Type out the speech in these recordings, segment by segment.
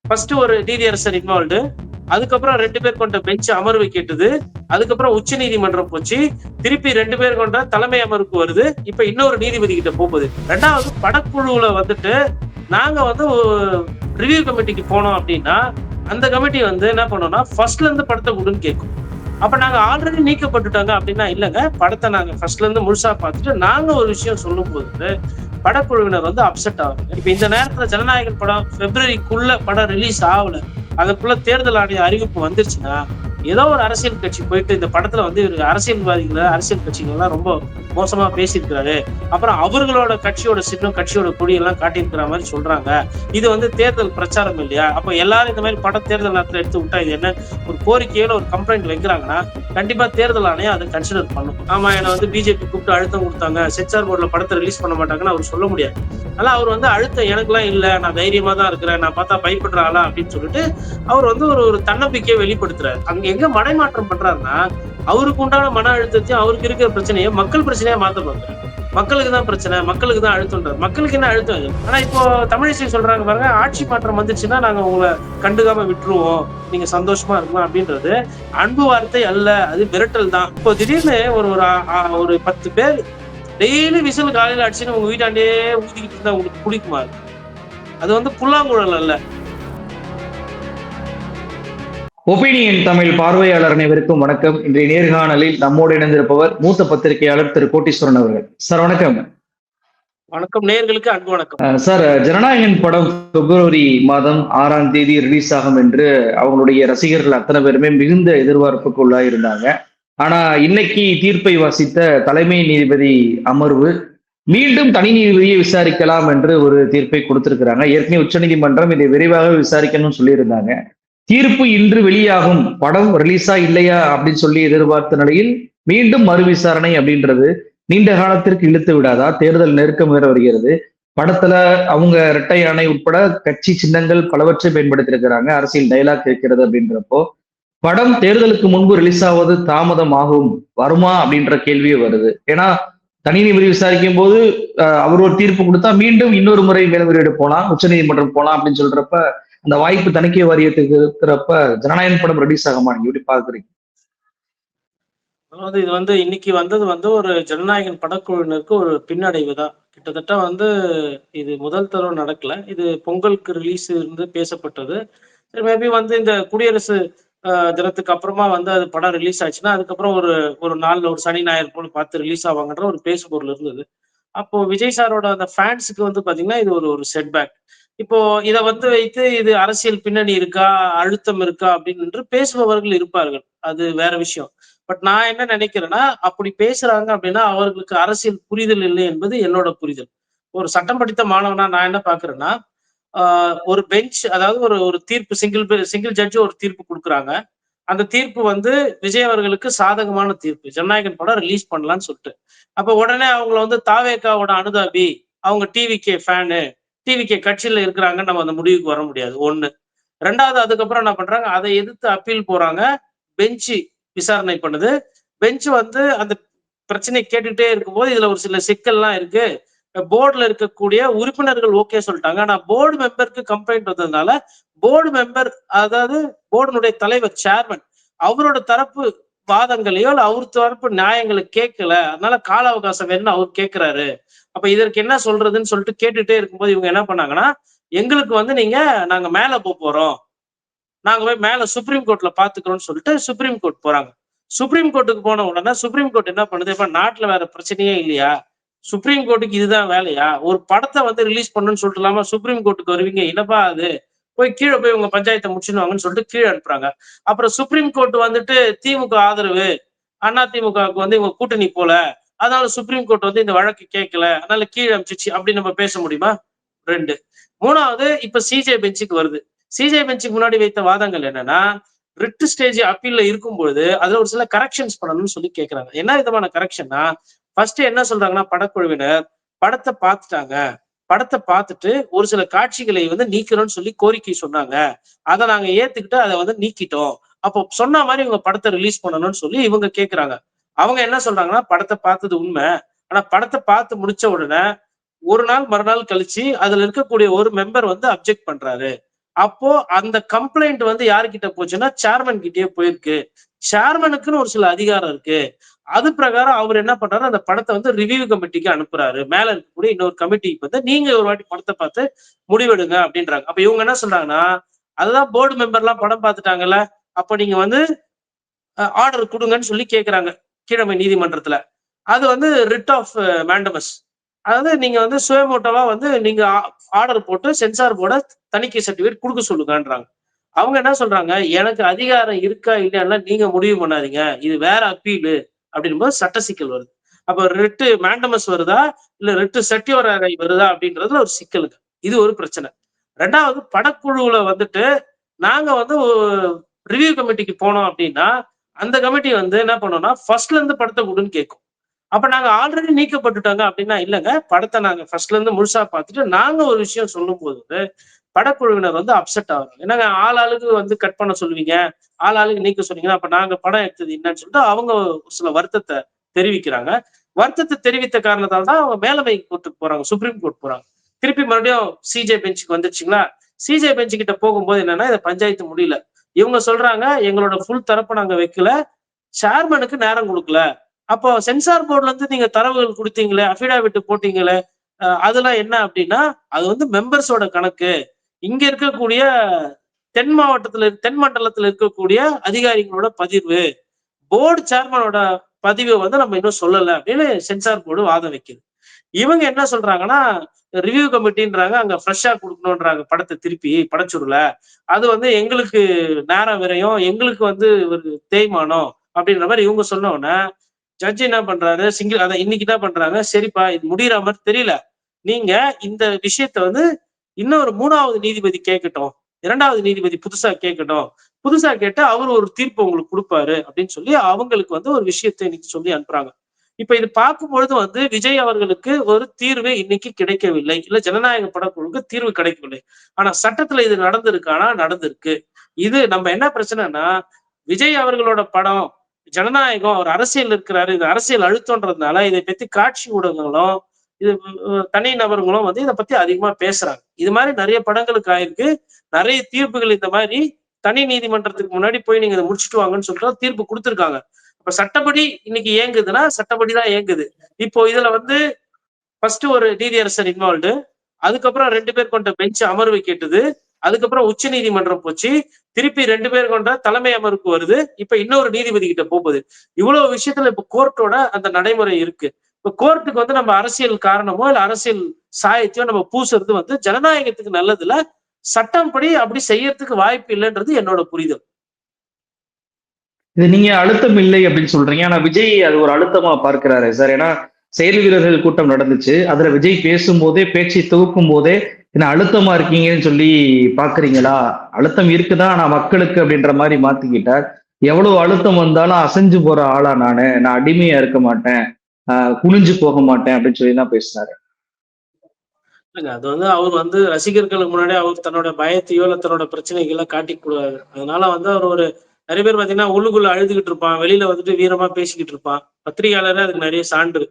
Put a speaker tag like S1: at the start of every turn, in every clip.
S1: First ஒரு நீதியரசர் involved, அதுக்கப்புறம் 2 பேர் கொண்ட பெஞ்ச் அமர்வு கேட்டது, அதுக்கப்புறம் உச்ச நீதிமன்றம் போச்சு, திருப்பி 2 பேர் கொண்ட தலைமை அமர்வுக்கு வருது, இப்ப இன்னொரு நீதிபதி கிட்ட போகுது. 2வது படக்குழுவுல வந்துட்டு நாங்க வந்து ரிவ்யூ கமிட்டிக்கு போனோம் அப்படின்னா, அந்த கமிட்டி வந்து என்ன பண்ணும்னா ஃபர்ஸ்ட்ல இருந்து படத்தை கொடுன்னு கேட்கும். அப்ப நாங்க ஆல்ரெடி நீக்கப்பட்டுட்டாங்க அப்படின்னா இல்லங்க, படத்தை நாங்க ஃபர்ஸ்ட்ல இருந்து முழுசா பார்த்துட்டு நாங்க ஒரு விஷயம் சொல்லும் போது படக்குழுவினர் வந்து அப்செட் ஆகுங்க. இப்ப இந்த நேரத்துல ஜனநாயகன் படம் பிப்ரவரிக்குள்ள படம் ரிலீஸ் ஆகல, அதுக்குள்ள தேர்தல் ஆணைய அறிவிப்பு வந்துருச்சுன்னா ஏதோ ஒரு அரசியல் கட்சி போயிட்டு இந்த படத்துல வந்து அரசியல்வாதிகளை அரசியல் கட்சிகள் எல்லாம் ரொம்ப மோசமா பேசியிருக்கிறாரு, அப்புறம் அவர்களோட கட்சியோட சின்னம் கட்சியோட கொடி எல்லாம் காட்டியிருக்கிற மாதிரி சொல்றாங்க, இது வந்து தேர்தல் பிரச்சாரம் இல்லையா, அப்ப எல்லாரும் இந்த மாதிரி படம் தேர்தல் நேரத்தில் எடுத்து விட்டா இது என்ன ஒரு கோரிக்கையில ஒரு கம்ப்ளைண்ட் வைக்கிறாங்கன்னா கண்டிப்பா தேர்தல் ஆணையம் அதை கன்சிடர் பண்ணும். ஆமா, என்ன வந்து பிஜேபி கூப்பிட்டு அழுத்தம் கொடுத்தாங்க, சென்சார் போர்டுல படத்தை ரிலீஸ் பண்ண மாட்டாங்கன்னு அவர் சொல்ல முடியாது. ஆனா அவர் வந்து அழுத்தம் எனக்குலாம் இல்ல, நான் தைரியமா தான் இருக்கிறேன், நான் பார்த்தா பயப்படுறாளா அப்படின்னு சொல்லிட்டு அவர் வந்து ஒரு தன்னம்பிக்கையை வெளிப்படுத்துறாரு. அங்க எங்க மடைமாற்றம் பண்றாருன்னா அவருக்கு உண்டான மன அழுத்தத்தையும் அவருக்கு இருக்கிற பிரச்சனையை மக்கள் பிரச்சனையா மாத்த பார்க்கிறாரு. மக்களுக்கு தான் பிரச்சனை, மக்களுக்கு தான் அழுத்தம்ன்றார். மக்களுக்கு என்ன அழுத்தம் இது? ஆனா இப்போ தமிழிசை சொல்றாங்க பாருங்க, ஆட்சி மாற்றம் வந்துச்சுன்னா நாங்க உங்களை கண்டுக்காம விட்டுருவோம், நீங்க சந்தோஷமா இருக்கலாம் அப்படின்றது அன்பு வார்த்தை அல்ல, அது மிரட்டல் தான். இப்போ திடீர்னு ஒரு 10 பேர் டெய்லி விசில் காலையில அடிச்சுன்னு உங்க வீட்டாண்டே ஊதிக்கிட்டு இருந்தா உங்களுக்கு பிடிக்குமா? அது வந்து புல்லாங்குழல் அல்ல.
S2: ஒப்பீனியன் தமிழ் பார்வையாளர் அனைவருக்கும் வணக்கம். இன்றைய நேர்காணலில் நம்மோடு இணைந்திருப்பவர் மூத்த பத்திரிகையாளர் திரு கோட்டீஸ்வரன் அவர்கள். சார் வணக்கம்.
S1: வணக்கம், நேயர்களுக்கு அன்பு வணக்கம்.
S2: சார், ஜனநாயகன் படம் பிப்ரவரி மாதம் 6ஆம் தேதி ரிலீஸ் ஆகும் என்று அவங்களுடைய ரசிகர்கள் அத்தனை பேருமே மிகுந்த எதிர்பார்ப்புக்கு உள்ளாயிருந்தாங்க. ஆனா இன்னைக்கு தீர்ப்பை வாசித்த தலைமை நீதிபதி அமர்வு மீண்டும் தனி நீதிபதியை விசாரிக்கலாம் என்று ஒரு தீர்ப்பை கொடுத்திருக்கிறாங்க. ஏற்கனவே உச்சநீதிமன்றம் இதை விரைவாக விசாரிக்கணும்னு சொல்லியிருந்தாங்க. தீர்ப்பு இன்று வெளியாகும், படம் ரிலீஸா இல்லையா அப்படின்னு சொல்லி எதிர்பார்த்த நிலையில் மீண்டும் மறு விசாரணை அப்படின்றது நீண்ட காலத்திற்கு இழுத்து விடாதா? தேர்தல் நெருக்கம் வேற வருகிறது. படத்துல அவங்க இரட்டை யானை உட்பட கட்சி சின்னங்கள் பலவற்றை பயன்படுத்தியிருக்கிறாங்க, அரசியல் டைலாக் இருக்கிறது. அப்படின்றப்போ படம் தேர்தலுக்கு முன்பு ரிலீஸ் ஆவது தாமதம் ஆகும் வருமா அப்படின்ற கேள்வியே வருது. ஏன்னா தனி நீதிபதி விசாரிக்கும் போது அவர் ஒரு தீர்ப்பு கொடுத்தா மீண்டும் இன்னொரு முறை மேல்முறையீடு போலாம், உச்சநீதிமன்றம் போலாம் அப்படின்னு சொல்றப்ப அந்த வாய்ப்பு தணிக்கை வாரியத்துக்கு இருக்கிறப்ப ஜனநாயகன் படம் ரிலீஸ் ஆகுமா? நீங்க எப்படி பாக்குறீங்க?
S1: அதாவது இது வந்து இன்னைக்கு வந்தது வந்து ஒரு ஜனநாயகன் படக்குழுவினருக்கு ஒரு பின்னடைவு தான். கிட்டத்தட்ட வந்து இது முதல் தடவை நடக்கல, இது பொங்கலுக்கு ரிலீஸ் இருந்து பேசப்பட்டது. மேபி வந்து இந்த குடியரசு தினத்துக்கு அப்புறமா வந்து அது படம் ரிலீஸ் ஆச்சுன்னா அதுக்கப்புறம் ஒரு ஒரு நாள்ல ஒரு சனி ஞாயிறு போல பார்த்து ரிலீஸ் ஆவாங்கன்ற ஒரு பேசுபொருள் இருந்தது. அப்போ விஜய் சாரோட அந்த ஃபேன்ஸுக்கு வந்து பாத்தீங்கன்னா இது ஒரு செட்பேக். இப்போ இதை வந்து வைத்து இது அரசியல் பின்னணி இருக்கா, அழுத்தம் இருக்கா அப்படின்னு பேசுபவர்கள் இருப்பார்கள், அது வேற விஷயம். பட் நான் என்ன நினைக்கிறேன்னா, அப்படி பேசுறாங்க அப்படின்னா அவர்களுக்கு அரசியல் புரிதல் இல்லை என்பது என்னோட புரிதல். ஒரு சட்டம் படித்த மாணவனா நான் என்ன பாக்குறேன்னா, ஒரு பெஞ்ச், அதாவது ஒரு ஒரு தீர்ப்பு, சிங்கிள் ஜட்ஜ் ஒரு தீர்ப்பு கொடுக்குறாங்க. அந்த தீர்ப்பு வந்து விஜய் அவர்களுக்கு சாதகமான தீர்ப்பு, ஜனநாயகன் படம் ரிலீஸ் பண்ணலாம்னு சொல்லிட்டு. அப்ப உடனே அவங்கள வந்து தாவேகாவோட அனுதாபி, அவங்க டிவிகே ஃபேனு, டிவிகே கட்சியில இருக்கிறாங்க, நம்ம அந்த முடிவுக்கு வர முடியாது. ஒண்ணு. 2வது அதுக்கப்புறம் என்ன பண்றாங்க, அதை எதிர்த்து அப்பீல் போறாங்க. பெஞ்சு விசாரணை பண்ணுது. பெஞ்ச் வந்து அந்த பிரச்சனையை கேட்டுக்கிட்டே இருக்கும்போது இதுல ஒரு சில சிக்கல்லாம் இருக்கு. போர்டுல இருக்கக்கூடிய உறுப்பினர்கள் ஓகே சொல்லிட்டாங்க. ஆனா போர்டு மெம்பருக்கு கம்ப்ளைண்ட் வந்ததுனால போர்டு மெம்பர், அதாவது போர்டுனுடைய தலைவர், சேர்மன், அவரோட தரப்பு வாதங்களையோ இல்ல அவர் தரப்பு நியாயங்களை கேட்கல, அதனால கால அவகாசம் வேணும்னு அவர் கேட்கிறாரு. அப்ப இதற்கு என்ன சொல்றதுன்னு சொல்லிட்டு கேட்டுட்டே இருக்கும்போது இவங்க என்ன பண்ணாங்கன்னா, எங்களுக்கு வந்து நாங்க மேல போறோம், நாங்க போய் மேல சுப்ரீம் கோர்ட்ல பாத்துக்கிறோம்னு சொல்லிட்டு சுப்ரீம் கோர்ட் போறாங்க. சுப்ரீம் கோர்ட்டுக்கு போன உடனே சுப்ரீம் கோர்ட் என்ன பண்ணுது, இப்ப நாட்டுல வேற பிரச்சனையே இல்லையா, சுப்ரீம் கோர்ட்டுக்கு இதுதான் வேலையா, ஒரு படத்தை வந்து ரிலீஸ் பண்ணுன்னு சொல்லிட்டு இல்லாம சுப்ரீம் கோர்ட்டுக்கு வருவீங்க, என்னப்பா அது, போய் கீழே போய் உங்க பஞ்சாயத்தை முடிச்சுடுவாங்கன்னு சொல்லிட்டு கீழே அனுப்புறாங்க. அப்புறம் சுப்ரீம் கோர்ட் வந்துட்டு திமுக ஆதரவு, அண்ணா திமுகவுக்கு வந்து இவங்க கூட்டணி போல, அதனால சுப்ரீம் கோர்ட் வந்து இந்த வழக்கு கேட்கல, அதனால கீழே அனுப்பிச்சிச்சு அப்படின்னு நம்ம பேச முடியுமா? 2. 3வது, இப்ப சிஜே பெஞ்சுக்கு வருது. சிஜே பெஞ்சுக்கு முன்னாடி வைத்த வாதங்கள் என்னன்னா, ரிட் ஸ்டேஜ் அப்பீல்ல இருக்கும்போது அதுல ஒரு சில கரெக்ஷன்ஸ் பண்ணணும்னு சொல்லி கேட்கிறாங்க. என்ன விதமான கரெக்ஷன்னா, ஃபர்ஸ்ட் என்ன சொல்றாங்கன்னா, படக்குழுவினர் படத்தை பார்த்துட்டாங்க, படத்தை பார்த்துட்டு ஒரு சில காட்சிகளை வந்து நீக்கணும்னு சொல்லி கோரிக்கை சொன்னாங்க, அதை நாங்க ஏத்துக்கிட்டு அதை வந்து நீக்கிட்டோம், அப்போ சொன்ன மாதிரி இவங்க படத்தை ரிலீஸ் பண்ணணும்னு சொல்லி இவங்க கேட்கிறாங்க. அவங்க என்ன சொல்றாங்கன்னா, படத்தை பார்த்தது உண்மை, ஆனா படத்தை பார்த்து முடிச்ச உடனே ஒரு நாள் மறுநாள் கழிச்சு அதுல இருக்கக்கூடிய ஒரு மெம்பர் வந்து அப்ஜெக்ட் பண்றாரு, அப்போ அந்த கம்ப்ளைண்ட் வந்து யாருகிட்ட போச்சுன்னா சேர்மன் கிட்டயே போயிருக்கு. சேர்மனுக்குன்னு ஒரு சில அதிகாரம் இருக்கு. அது பிரகாரம் அவர் என்ன பண்றாரு, அந்த படத்த வந்து ரிவ்யூ கமிட்டிக்கு அனுப்புறாரு. மேல இருக்கக்கூடிய இன்னொரு கமிட்டிக்கு வந்து நீங்க ஒரு வாட்டி படத்த பார்த்து முடிவெடுங்க அப்படின்றாங்க. அப்ப இவங்க என்ன சொல்றாங்கன்னா, அதுதான் போர்டு மெம்பர்லாம் படம் பார்த்துட்டாங்கல்ல. அப்ப நீங்க வந்து ஆர்டர் குடுங்கன்னு சொல்லி கேட்கறாங்க. கீழமை நீதிமன்றத்துல. அது வந்து ரிட் ஆஃப் மேண்டமஸ். அதாவது நீங்க வந்து சுயமோட்டோவா வந்து நீங்க ஆர்டர் போட்டு சென்சார் போர்ட தணிக்கை சர்டிபிகேட் குடுக்க சொல்லுங்கன்றாங்க. அவங்க என்ன சொல்றாங்க, எனக்கு அதிகாரம் இருக்கா இல்லையான்லாம் நீங்க முடிவு பண்ணாதீங்க. இது வேற அப்பீலு அப்படின்னும்போது சட்ட சிக்கல் வருது. அப்ப ரிட் மேண்டமஸ் வருதா? இல்ல ரிட் செர்டியோரரை வருதா? அப்படின்றதுல ஒரு சிக்கலுங்க. இது ஒரு பிரச்சனை. 2வது படக்குழுவுல வந்துட்டு நாங்க வந்து ரிவ்யூ கமிட்டிக்கு போனோம் அப்படின்னா, அந்த கமிட்டி வந்து என்ன பண்ணும்னா, ஃபர்ஸ்ட்ல இருந்து படத்த குடுன்னு கேட்கும். அப்ப நாங்க ஆல்ரெடி நீக்கப்பட்டுட்டோங்க அப்படின்னா, இல்லங்க படத்த நாங்க ஃபர்ஸ்ட்ல இருந்து முழுசா பார்த்துட்டு, நாங்க ஒரு விஷயம் சொல்லும்போது, படக்குழுவினர் வந்து அப்செட் ஆகுறாங்க. என்னங்க ஆள் ஆளுக்கு வந்து கட் பண்ண சொல்லுவீங்க. ஆள் ஆளுக்கு நீக்க சொன்னீங்கன்னா, அப்ப நாங்க படம் எடுத்தது என்னன்னு சொல்லிட்டு அவங்க ஒரு சில வருத்தத்த தெரிவிக்கிறாங்க. வருத்தத்த தெரிவித்த காரணத்தால தான் அவங்க மேலவை கோர்ட்டுக்கு போறாங்க. சுப்ரீம் கோர்ட் போறாங்க. திருப்பி மறுபடியும் சிஜே பெஞ்சுக்கு வந்துருச்சுங்களா? சிஜே பெஞ்ச் கிட்ட போகும்போது என்னன்னா, இத பஞ்சாயத்து முடியல. இவங்க சொல்றாங்க, எங்களோட ஃபுல் தரப்ப நாங்க வைக்கல. சேர்மனுக்கு நேரம் குடுக்கல. அப்போ சென்சார் போர்ட்ல இருந்து நீங்க தரவுகள் குடுத்தீங்களே, அஃபிடாவிட் போட்டீங்களே, அதெல்லாம் என்ன அப்டின்னா, அது வந்து மெம்பர்ஸோட கணக்கு. இங்க இருக்கக்கூடிய தென் மண்டலத்துல இருக்கக்கூடிய அதிகாரிகளோட பதிவு. போர்டு சேர்மனோட பதிவு வந்து நம்ம இன்னும் சொல்லல அப்படின்னு சென்சார் போர்டு வாதம் வைக்குது. இவங்க என்ன சொல்றாங்கன்னா, ரிவ்யூ கமிட்டின்றாங்க. அங்க ஃப்ரெஷ்ஷா குடுக்கணும்ன்றாங்க படத்த திருப்பி படச்சுருள. அது வந்து எங்களுக்கு நேரம் விரயம், எங்களுக்கு வந்து ஒரு தேய்மானம் அப்படின்ற மாரி இவங்க சொன்ன உடனே, ஜட்ஜ் என்ன பண்றாரு, அதான் இன்னைக்கு என்ன பண்றாங்க, சரிப்பா இது முடியிற மாரி தெரியல. நீங்க இந்த விஷயத்த வந்து இன்னொரு 3வது நீதிபதி கேட்கட்டும். 2வது நீதிபதி புதுசா கேட்கட்டும். புதுசா கேட்டு அவரு ஒரு தீர்ப்பு உங்களுக்கு குடுப்பாரு அப்படின்னு சொல்லி அவங்களுக்கு வந்து ஒரு விஷயத்த இன்னைக்கு சொல்லி அனுப்புறாங்க. இப்ப இது பார்க்கும்பொழுது வந்து விஜய் அவர்களுக்கு ஒரு தீர்வு இன்னைக்கு கிடைக்கவில்லை. இல்ல ஜனநாயக படக்குழுவுக்கு தீர்வு கிடைக்கவில்லை. ஆனா சட்டத்துல இது நடந்திருக்கானா? நடந்திருக்கு. இது நம்ம என்ன பிரச்சனைன்னா, விஜய் அவர்களோட படம், ஜனநாயகம் அவர் அரசியல்ல இருக்கிறாரு. இது அரசியல் அழுத்தம்ன்றதுனால இதை பத்தி காட்சி ஊடகங்களும், இது தனி நபர்களும் வந்து இத பத்தி அதிகமா பேசுறாங்க. இது மாரி நெறைய படங்களுக்கு ஆயிருக்கு. நெறைய தீர்ப்புகள் இந்த மாரி தனி நீதிமன்றத்துக்கு முன்னாடி போய் நீங்க இத முடிச்சுட்டு வாங்கன்னு சொல்லிட்டு தீர்ப்பு குடுத்துருக்காங்க. அப்ப சட்டப்படி இன்னைக்கு இயங்குதுன்னா, சட்டப்படி தான் இயங்குது. இப்போ இதுல வந்து ஃபர்ஸ்ட் ஒரு நீதியரசர் இன்வால்வ்டு. அதுக்கப்புறம் 2 பேர் கொண்ட பெஞ்ச் அமர்வு கேட்டது. அதுக்கப்புறம் உச்ச நீதிமன்றம் போச்சு. திருப்பி 2 பேர் கொண்ட தலைமை அமர்வுக்கு வருது. இப்ப இன்னொரு நீதிபதி கிட்ட போகுது. இவ்வளவு விஷயத்துல இப்ப கோர்ட்டோட அந்த நடைமுறை இருக்கு. இப்ப கோர்ட்டுக்கு வந்து நம்ம அரசியல் காரணமோ, இல்ல அரசியல் சாயத்தையோ நம்ம பூசுறது வந்து ஜனநாயகத்துக்கு நல்லதில்ல. சட்டம் படி அப்படி செய்யறதுக்கு வாய்ப்பு இல்லன்றது என்னோட புரிதல்.
S2: இது நீங்க அழுத்தம் இல்லை அப்படின்னு சொல்றீங்க. ஆனா விஜய் அது ஒரு அழுத்தமா பார்க்கிறாரே சார். ஏன்னா செயல் வீரர்கள் கூட்டம் நடந்துச்சு. அதுல விஜய் பேசும்போதே, பேச்சை தொகுக்கும் போதே, என்ன அழுத்தமா இருக்கீங்கன்னு சொல்லி பார்க்குறீங்களா? அழுத்தம் இருக்குதான், ஆனா மக்களுக்கு அப்படின்ற மாரி மாத்திக்கிட்டார். எவ்வளவு அழுத்தம் வந்தாலும் அசைஞ்சு போற ஆளா நானு. நான் அடிமையா இருக்க மாட்டேன். குனிஞ்சு போக மாட்டேன் அப்படின்னு சொல்லி தான் பேசினாரு.
S1: இல்லங்க. அது வந்து அவர் வந்து ரசிகர்களுக்கு முன்னாடி அவர் தன்னோட பயத்தையோ, இல்ல தன்னோட பிரச்சனைகள காட்டிக்கூடாது. அதனால வந்து அவர் ஒரு நெறைய பேர் பார்த்தீங்கன்னா, உள்ளுக்குள்ள அழுதுகிட்டு இருப்பான். வெளியில வந்துட்டு வீரமா பேசிக்கிட்டு இருப்பான். பத்திரிகையாளரே அதுக்கு நெறைய சான்று.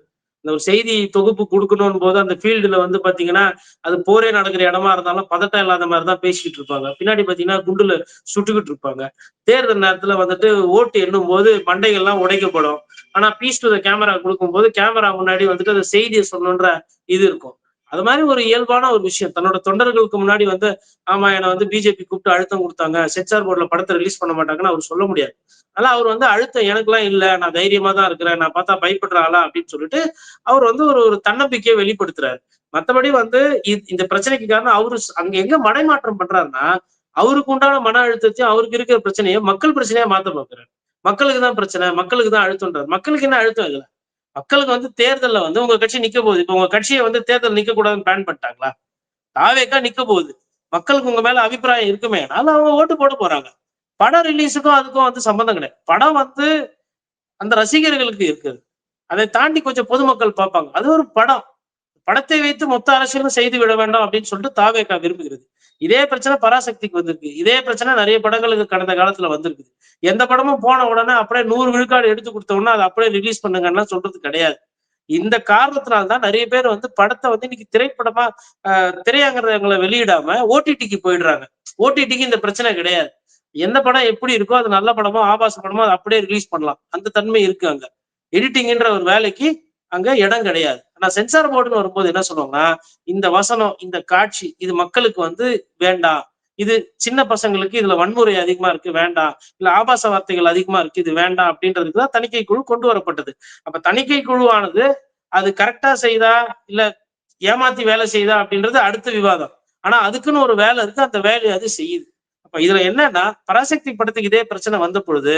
S1: இந்த ஒரு செய்தி தொகுப்பு குடுக்கணும் போது அந்த ஃபீல்டுல வந்து பார்த்தீங்கன்னா, அது போரே நடக்கிற இடமா இருந்தாலும் பதட்டம் இல்லாத மாரி தான் பேசிக்கிட்டு இருப்பாங்க. பின்னாடி பார்த்தீங்கன்னா, குண்டுல சுட்டுக்கிட்டு இருப்பாங்க. தேர்தல் நேரத்துல வந்துட்டு ஓட்டு எண்ணும்போது மண்டைகள்லாம் உடைக்கப்படும். ஆனா பீஸ் டூ த கேமரா குடுக்கும்போது, கேமரா முன்னாடி வந்துட்டு அந்த செய்திய சொல்லணுன்ற இது இருக்கும். அது மாரி ஒரு இயல்பான ஒரு விஷயம். தன்னோட தொண்டர்களுக்கு முன்னாடி வந்து, ஆமா என்ன வந்து பிஜேபி கூப்பிட்டு அழுத்தம் குடுத்தாங்க. சென்சார் போர்ட்ல படத்த ரிலீஸ் பண்ண மாட்டாங்கன்னு அவரு சொல்ல முடியாது. அதனால அவர் வந்து அழுத்தம் எனக்கெல்லாம் இல்ல. நான் தைரியமா தான் இருக்கிறேன். நான் பார்த்தா பயப்படுற ஆளா அப்படின்னு சொல்லிட்டு, அவர் வந்து ஒரு ஒரு தன்னம்பிக்கைய வெளிப்படுத்துறாரு. மத்தபடி வந்து இந்த பிரச்சனைக்கு காரணம் அவரு அங்க எங்க மடைமாற்றம் பண்றாருன்னா, அவருக்கு உண்டான மன அழுத்தத்தையும், அவருக்கு இருக்கிற பிரச்சனையும் மக்கள் பிரச்சனையா மாத்த பார்க்கிறாரு. மக்களுக்கு தான் பிரச்சனை, மக்களுக்கு தான் அழுத்தம்ன்றாரு. மக்களுக்கு என்ன அழுத்தம் இதுல? மக்களுக்கு வந்து தேர்தல்ல வந்து உங்க கட்சி நிக்க போகுது. இப்ப உங்க கட்சிய வந்து தேர்தல் நிக்க கூடாதுன்னு பேன் பண்ணிட்டாங்களா? தாவேக்கா நிக்க போகுது. மக்களுக்கு உங்க மேல அபிப்பிராயம் இருக்குமே. அதனால அவங்க ஓட்டு போட போறாங்க. படம் ரிலீஸுக்கும் அதுக்கும் வந்து சம்மந்தம் கிடையாது. படம் வந்து அந்த ரசிகர்களுக்கு இருக்குது. அதை தாண்டி கொஞ்சம் பொதுமக்கள் பார்ப்பாங்க. அது ஒரு படம். படத்தை வைத்து மொத்த அரசியலும் செய்து விட வேண்டாம் அப்படின்னு சொல்லிட்டு தாவேக்கா விரும்புகிறது. இதே பிரச்சனை பராசக்திக்கு வந்திருக்கு. இதே பிரச்சனை நெறைய படங்களுக்கு கடந்த காலத்துல வந்திருக்குது. எந்த படமும் போன உடனே அப்படியே 100 விழுக்காடு எடுத்து குடுத்த உடனே அத அப்படியே ரிலீஸ் பண்ணுங்கன்னா சொல்றது கிடையாது. இந்த காரணத்தினால்தான் நிறைய பேர் வந்து படத்தை வந்து இன்னைக்கு திரைப்படமா திரையரங்குகளை வெளியிடாம ஓடிடிக்கு போயிடுறாங்க. ஓடிடிக்கு இந்த பிரச்சனை கிடையாது. எந்த படம் எப்படி இருக்கோ அது நல்ல படமோ ஆபாச படமோ அதை அப்படியே ரிலீஸ் பண்ணலாம். அந்த தன்மை இருக்கு அங்க. எடிட்டிங்ன்ற ஒரு வேலைக்கு அங்க இடம் கிடையாது. ஆனா சென்சார் போர்டுன்னு வரும்போது என்ன சொல்லுவாங்கன்னா, இந்த வசனம், இந்த காட்சி இது மக்களுக்கு வந்து வேண்டாம். இது சின்ன பசங்களுக்கு இதுல வன்முறை அதிகமா இருக்கு வேண்டாம். இல்ல ஆபாச வார்த்தைகள் அதிகமா இருக்கு இது வேண்டாம் அப்படின்றதுக்கு தான் தணிக்கை குழு கொண்டு வரப்பட்டது. அப்ப தணிக்கை குழுவானது அது கரெக்டா செய்தா இல்ல ஏமாத்தி வேலை செய்தா அப்படின்றது அடுத்த விவாதம். ஆனா அதுக்குன்னு ஒரு வேலை இருக்கு. அந்த வேலையை அது செய்யுது. அப்ப இதுல என்னன்னா பராசக்தி படத்துக்கு இதே பிரச்சனை வந்த பொழுது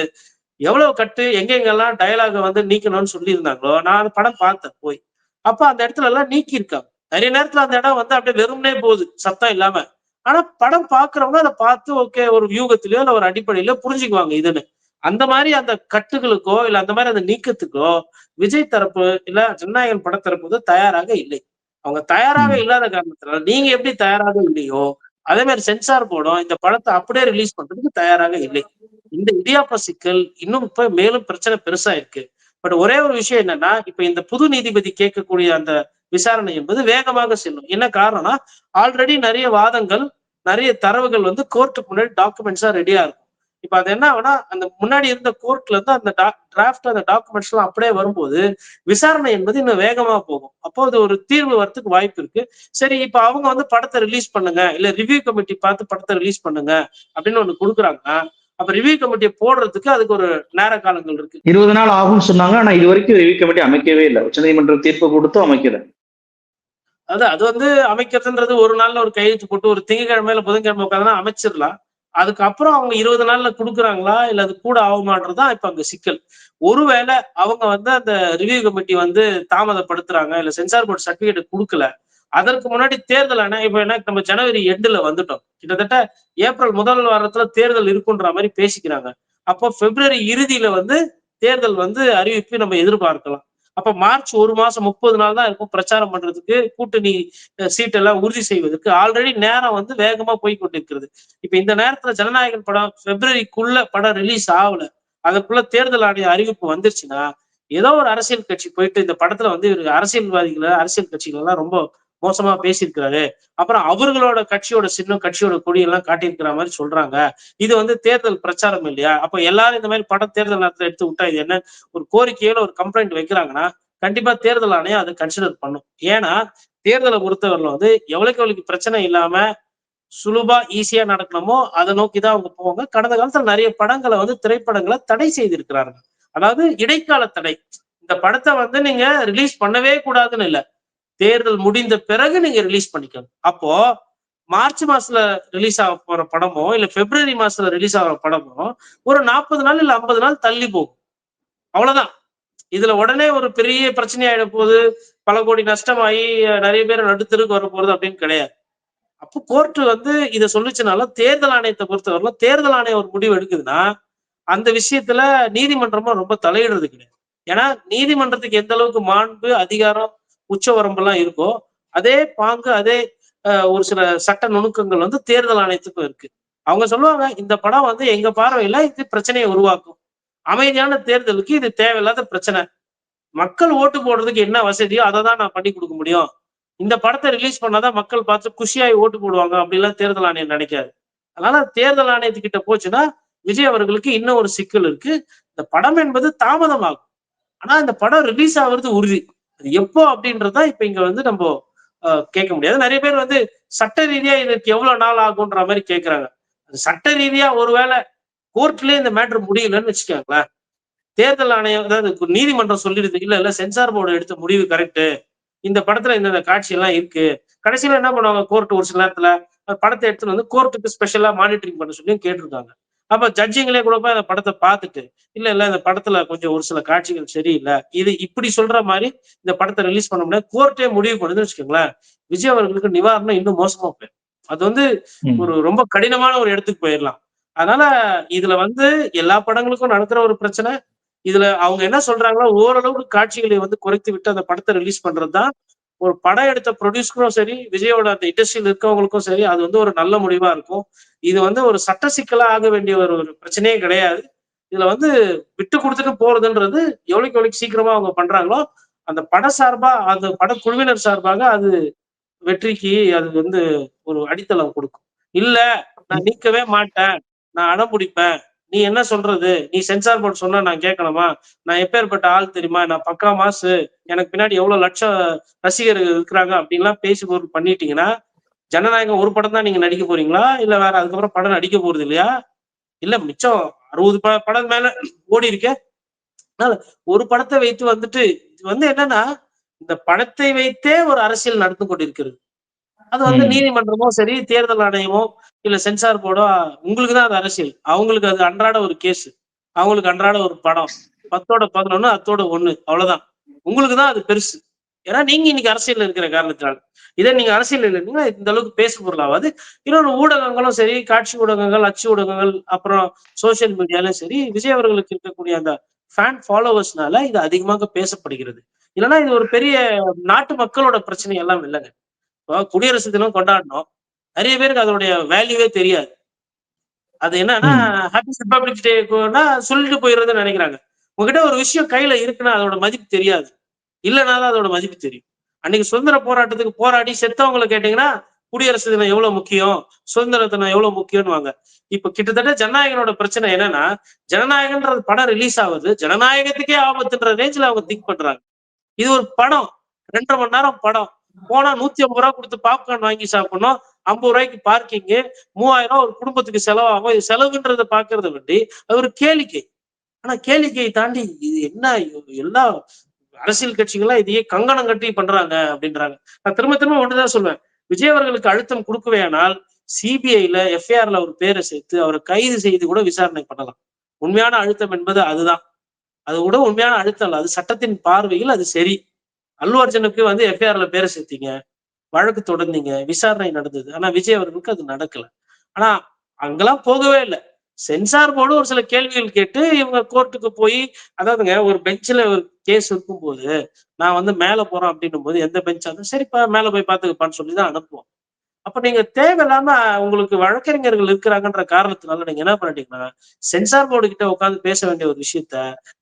S1: எவ்வளவு கட்டு எங்கெங்கெல்லாம் டயலாக வந்து நீக்கணும்னு சொல்லியிருந்தாங்களோ நான் அந்த படம் பார்த்தேன் போய். அப்ப அந்த இடத்துல எல்லாம் நீக்கி இருக்காங்க. நிறைய நேரத்துல அந்த இடம் வந்து அப்படியே வெறும்னே போகுது சத்தம் இல்லாம. ஆனா படம் பாக்குறவங்க அதை பார்த்து ஓகே ஒரு வியூகத்திலயோ இல்ல ஒரு அடிப்படையிலோ புரிஞ்சுக்குவாங்க இதுன்னு. அந்த மாதிரி அந்த கட்டுகளுக்கோ இல்ல அந்த மாதிரி அந்த நீக்கத்துக்கோ விஜய் தரப்பு இல்ல ஜனநாயகன் படத்தரப்பு வந்து தயாராக இல்லை. அவங்க தயாராக
S2: ம்.
S1: இல்லாத காரணத்தினால நீங்க எப்படி தயாராக இல்லையோ அதே மாதிரி சென்சார் போர்டும் இந்த படத்தை அப்படியே ரிலீஸ் பண்றதுக்கு தயாராக இல்லை. இந்த இடியாப்ப சிக்கல் இன்னும் இப்ப மேலும் பிரச்சனை பெருசா இருக்கு. பட் ஒரே ஒரு விஷயம் என்னன்னா, இப்ப இந்த புது நீதிபதி கேட்கக்கூடிய அந்த விசாரணை என்பது வேகமாக செல்லும். என்ன காரணம்னா, ஆல்ரெடி நிறைய வாதங்கள், நிறைய தரவுகள் வந்து கோர்ட்டுக்கு முன்னாடி டாக்குமெண்ட்ஸா ரெடியா இருக்கும். இப்ப அது என்ன ஆகும்னா, அந்த முன்னாடி இருந்த கோர்ட்ல இருந்து அந்த டிராஃப்ட் அந்த டாக்குமெண்ட்ஸ் எல்லாம் அப்படியே வரும்போது, விசாரணை என்பது இன்னும் வேகமா போகும். அப்போ அது ஒரு தீர்வு வரத்துக்கு வாய்ப்பு இருக்கு. சரி, இப்ப அவங்க வந்து படத்தை ரிலீஸ் பண்ணுங்க, இல்ல ரிவ்யூ கமிட்டி பார்த்து படத்தை ரிலீஸ் பண்ணுங்க அப்படின்னு ஒண்ணு குடுக்குறாங்கன்னா, அப்ப ரிவ்யூ கமிட்டியை போடுறதுக்கு அதுக்கு ஒரு நேர காலங்கள் இருக்கு.
S2: 20 நாள் ஆகும்னு சொன்னாங்க. ஆனா இதுவரைக்கும் ரிவ்யூ கமிட்டி அமைக்கவே இல்ல. உச்சநீதிமன்றம் தீர்ப்பு கொடுத்தும் அமைக்கல.
S1: அது வந்து அமைக்கிறதுன்றது ஒரு நாள்ல ஒரு கையெழுத்து போட்டு ஒரு திங்கட்கிழமை புதன்கிழமை உட்காந்துனா அமைச்சிடலாம். அதுக்கப்புறம் அவங்க 20 நாள்ல குடுக்குறாங்களா இல்ல அது கூட ஆகுமான்றதுதான் இப்ப அங்க சிக்கல். ஒருவேளை அவங்க வந்து அந்த ரிவ்யூ கமிட்டி வந்து தாமதப்படுத்துறாங்க இல்ல சென்சார் போர்டு சர்டிபிகேட் குடுக்கல. அதற்கு முன்னாடி தேர்தல் இப்ப என்ன நம்ம ஜனவரி எண்டுல வந்துட்டோம். கிட்டத்தட்ட ஏப்ரல் முதல் வாரத்துல தேர்தல் இருக்குன்ற மாதிரி பேசிக்கிறாங்க. அப்போ பிப்ரவரி இறுதியில வந்து தேர்தல் வந்து அறிவிப்பு நம்ம எதிர்பார்க்கலாம். அப்ப மார்ச் 1 மாசம் 30 நாள் தான் இருக்கும் பிரச்சாரம் பண்றதுக்கு, கூட்டணி சீட் எல்லாம் உறுதி செய்வதற்கு. ஆல்ரெடி நேரம் வந்து வேகமா போய் கொண்டிருக்கிறது. இப்ப இந்த நேரத்துல ஜனநாயகன் படம் பிப்ரவரிக்குள்ள படம் ரிலீஸ் ஆகல. அதற்குள்ள தேர்தல் ஆணைய அறிவிப்பு வந்துருச்சுன்னா, ஏதோ ஒரு அரசியல் கட்சி போயிட்டு இந்த படத்துல வந்து இவரு அரசியல்வாதிகளை, அரசியல் கட்சிகள் எல்லாம் ரொம்ப மோசமா பேசியிருக்கிறாரு. அப்புறம் அவர்களோட கட்சியோட சின்னம், கட்சியோட கொடி எல்லாம் காட்டியிருக்கிற மாதிரி சொல்றாங்க. இது வந்து தேர்தல் பிரச்சாரம் இல்லையா? அப்ப எல்லாரும் இந்த மாதிரி படம் தேர்தல் நேரத்துல எடுத்து விட்டா இது என்ன ஒரு கோரிக்கையில ஒரு கம்ப்ளைண்ட் வைக்கிறாங்கன்னா, கண்டிப்பா தேர்தல் ஆணையம் அதை கன்சிடர் பண்ணும். ஏன்னா, தேர்தலை பொறுத்தவரையில வந்து எவ்வளவுக்கு எவ்வளவுக்கு பிரச்சனை இல்லாம சுலபா ஈஸியா நடக்கணுமோ அதை நோக்கிதான் அவங்க போவாங்க. கடந்த காலத்துல நிறைய படங்களை வந்து திரைப்படங்களை தடை செய்திருக்கிறார்கள். அதாவது இடைக்கால தடை. இந்த படத்தை வந்து நீங்க ரிலீஸ் பண்ணவே கூடாதுன்னு இல்ல. தேர்தல் முடிந்த பிறகு நீங்க ரிலீஸ் பண்ணிக்கணும். அப்போ மார்ச் மாசத்துல ரிலீஸ் ஆக போற படமோ இல்ல பிப்ரவரி மாசத்துல ரிலீஸ் ஆகிற படமோ ஒரு 40 நாள் இல்ல 50 நாள் தள்ளி போகும். அவ்வளவுதான். இதுல உடனே ஒரு பெரிய பிரச்சனை ஆயிட போகுது, பல கோடி நஷ்டமாயி நிறைய பேர் நடுத்தருக்கு வர போறது அப்படின்னு கிடையாது. அப்போ கோர்ட் வந்து இதை சொல்லிச்சுனாலும் தேர்தல் ஆணையத்தை பொறுத்தவரையிலும் தேர்தல் ஆணையம் ஒரு முடிவு எடுக்குதுன்னா அந்த விஷயத்துல நீதிமன்றமும் ரொம்ப தலையிடுறது கிடையாது. ஏன்னா நீதிமன்றத்துக்கு எந்த அளவுக்கு மாண்பு அதிகாரம் உச்சவரம்பெல்லாம் இருக்கோ அதே பாங்கு அதே ஒரு சில சட்ட நுணுக்கங்கள் வந்து தேர்தல் ஆணையத்துக்கும் இருக்கு. அவங்க சொல்லுவாங்க இந்த படம் வந்து எங்க பார்வையில இது பிரச்சனையை உருவாக்கும். அமைதியான தேர்தலுக்கு இது தேவையில்லாத பிரச்சனை. மக்கள் ஓட்டு போடுறதுக்கு என்ன வசதியோ அதை தான் நான் பண்ணி கொடுக்க முடியும். இந்த படத்தை ரிலீஸ் பண்ணாதான் மக்கள் பார்த்து குஷியாயி ஓட்டு போடுவாங்க அப்படிலாம் தேர்தல் ஆணையம் நினைக்காது. அதனால தேர்தல் ஆணையத்துக்கிட்ட போச்சுன்னா விஜய் அவர்களுக்கு இன்னும் ஒரு சிக்கல் இருக்கு. இந்த படம் என்பது தாமதமாகும். ஆனா இந்த படம் ரிலீஸ் ஆகுறது உறுதி. அது எப்போ அப்படின்றதான் இப்ப இங்க வந்து நம்ம கேட்க முடியாது. நிறைய பேர் வந்து சட்ட ரீதியா இதற்கு எவ்வளவு நாள் ஆகுன்ற மாதிரி கேட்கிறாங்க. அது சட்ட ரீதியா ஒருவேளை கோர்ட்லயே இந்த மேட்டர் முடியலன்னு வச்சுக்கோங்களேன். தேர்தல் ஆணையம் அதாவது நீதிமன்றம் சொல்லிடுது இல்ல இல்ல சென்சார் போர்டு எடுத்த முடிவு கரெக்ட். இந்த படத்துல இந்த காட்சி எல்லாம் இருக்கு. கடைசியில என்ன பண்ணுவாங்க கோர்ட் ஒரு சில நேரத்துல படத்தை எடுத்துட்டு வந்து கோர்ட்டுக்கு ஸ்பெஷலா மானிட்டரிங் பண்ண சொல்லி கேட்டிருக்காங்க. அப்ப ஜட்ஜிங்களே கூட போய் அந்த படத்தை பார்த்துட்டு இல்ல இல்ல இந்த படத்துல கொஞ்சம் ஒரு சில காட்சிகள் சரியில்லை. இது இப்படி சொல்ற மாதிரி இந்த படத்தை ரிலீஸ் பண்ண முடியாது. கோர்ட்டே முடிவு பண்ணுதுன்னு வச்சுக்கோங்களேன். விஜய் அவர்களுக்கு நிவாரணம் இன்னும் மோசமா போயிடும். அது வந்து
S2: ம்.
S1: ஒரு ரொம்ப கடினமான ஒரு இடத்துக்கு போயிடலாம். அதனால இதுல வந்து எல்லா படங்களுக்கும் நடக்கிற ஒரு பிரச்சனை. இதுல அவங்க என்ன சொல்றாங்களோ ஓரளவுக்கு காட்சிகளை வந்து குறைத்து விட்டு அந்த படத்தை ரிலீஸ் பண்றதுதான் ஒரு படம் எடுத்த ப்ரொடியூசரும் சரி விஜயோட அந்த இண்டஸ்ட்ரியில் இருக்கவங்களுக்கும் சரி அது வந்து ஒரு நல்ல முடிவா இருக்கும். இது வந்து ஒரு சட்ட சிக்கலா ஆக வேண்டிய ஒரு ஒரு பிரச்சனையே கிடையாது. இதுல வந்து விட்டு கொடுத்துட்டு போறதுன்றது எவ்வளவுக்கு எவ்வளவு சீக்கிரமா அவங்க பண்றாங்களோ அந்த பட சார்பா, அந்த படக்குழுவினர் சார்பாக அது வெற்றிக்கு அது வந்து ஒரு அடித்தளம் கொடுக்கும். இல்ல, நான் நீக்கவே மாட்டேன். நான் அடம் பிடிப்பேன். நீ என்ன சொல்றது? நீ சென்சார் போர்ட் சொன்னா நான் கேட்கணுமா? நான் எப்பேர்ப்பட்ட ஆள் தெரியுமா? நான் பக்கா மாசு. எனக்கு பின்னாடி எவ்வளவு லட்சம் ரசிகர்கள் இருக்கிறாங்க அப்படின்லாம் பேசி பொருள் பண்ணிட்டீங்கன்னா, ஜனநாயகம் ஒரு படம் தான் நீங்க நடிக்க போறீங்களா? இல்ல வேற அதுக்கப்புறம் படம் நடிக்க போறது இல்லையா? இல்ல மிச்சம் 60 படம் மேல ஓடியிருக்கே. அதனால ஒரு படத்த வைத்து வந்துட்டு இது வந்து என்னன்னா, இந்த படத்தை வைத்தே ஒரு அரசியல் நடந்து கொண்டிருக்கிறது. அது வந்து
S2: ம்.
S1: நீதிமன்றமோ சரி, தேர்தல் ஆணையமோ, இல்ல சென்சார் போர்டோ உங்களுக்கு தான் அது அரசியல். அவங்களுக்கு அது அன்றாட ஒரு கேஸ். அவங்களுக்கு அன்றாட ஒரு படம். 10ஓட 11 அத்தோட 1 அவ்வளோதான். உங்களுக்கு தான் அது பெருசு. ஏன்னா நீங்க இன்னைக்கு அரசியல்ல இருக்கிற காரணத்தினால. இதே நீங்க அரசியல்ல இல்லைன்னா இந்த அளவுக்கு பேசு பொருளாவாது. இன்னொரு ஊடகங்களும் சரி, காட்சி ஊடகங்கள், அச்சு ஊடகங்கள், அப்புறம் சோசியல் மீடியாலயும் சரி, விஜய் அவர்களுக்கு இருக்கக்கூடிய அந்த ஃபேன் ஃபாலோவர்ஸ்னால இது அதிகமாக பேசப்படுகிறது. இல்லன்னா இது ஒரு பெரிய நாட்டு மக்களோட பிரச்சனை எல்லாம் இல்லங்க. இப்போ குடியரசு தினம் கொண்டாடினோம். நெறைய பேருக்கு அதனுடைய வேல்யூவே தெரியாது. அது என்னன்னா,
S2: ம்.
S1: ஹேப்பி ரிபப்ளிக் டேக்குன்னா சொல்லிட்டு போயிறதுன்னு நெனைக்கிறாங்க. உங்ககிட்ட ஒரு விஷயம் கையில இருக்குன்னா அதோட மதிப்பு தெரியாது. இல்லன்னா தான் அதோட மதிப்பு தெரியும். அன்னைக்கு சுதந்திர போராட்டத்துக்கு போராடி செத்தவங்கள கேட்டீங்கன்னா, குடியரசு தினம் எவ்வளவு முக்கியம்? சுதந்திர தினம் எவ்வளவு முக்கியம்னுவாங்க. இப்ப கிட்டத்தட்ட ஜனநாயகனோட பிரச்சனை என்னன்னா, ஜனநாயகன்ற படம் ரிலீஸ் ஆவுது. ஜனநாயகத்துக்கே ஆபத்துன்ற ரேஞ்சுல அவங்க திங்க் பண்றாங்க. இது ஒரு படம். 2 1/2 மணி நேரம் படம். போனா ரூ. 150 குடுத்து பாப்கார்ன் வாங்கி சாப்பிடணும். ரூ. 50க்கு பார்க்கிங்கு, ரூ. 3000 ஒரு குடும்பத்துக்கு செலவாகும். இது செலவுன்றத பார்க்கிறத விட்டு, அது ஒரு கேளிக்கை. ஆனா கேளிக்கையை தாண்டி இது என்ன எல்லா அரசியல் கட்சிகள்லாம் இதையே கங்கணம் கட்டி பண்றாங்க அப்படின்றாங்க. நான் திரும்ப திரும்ப ஒண்ணுதான் சொல்வேன். விஜய் அவர்களுக்கு அழுத்தம் குடுக்கவேயானால், சிபிஐல எஃப்ஐஆர்ல அவர் பேர சேர்த்து அவர கைது செய்து கூட விசாரணை பண்ணலாம். உண்மையான அழுத்தம் என்பது அதுதான். அது கூட உண்மையான அழுத்தம் இல்ல. அது சட்டத்தின் பார்வையில் அது சரி. அல்லு அர்ஜுனுக்கு வந்து எஃப்ஐஆர்ல பேர சேர்த்தீங்க. வழக்கு தொடர்ந்தீங்க. விசாரணை நடந்தது. ஆனா விஜய் அவர்களுக்கு அது நடக்கல. ஆனா அங்கலாம் போகவே இல்ல. சென்சார் போர்டு ஒரு சில கேள்விகள் கேட்டு இவங்க கோர்ட்டுக்கு போய் அதாவதுங்க ஒரு பெஞ்ச்ல ஒரு கேஸ் இருக்கும்போது, நான் வந்து மேல போறேன் அப்டின்னும்போது எந்த பெஞ்சா இருந்தாலும் சரிப்பா மேல போய் பார்த்துக்கப்பான்னு சொல்லி தான் அனுப்புவோம். அப்ப நீங்க தேவையில்லாம உங்களுக்கு வழக்கறிஞர்கள் இருக்கிறாங்கன்ற காரணத்தினால நீங்க என்ன பண்ணிட்டீங்கன்னா, சென்சார் போர்டு கிட்ட உட்கார்ந்து பேச வேண்டிய ஒரு விஷயத்த,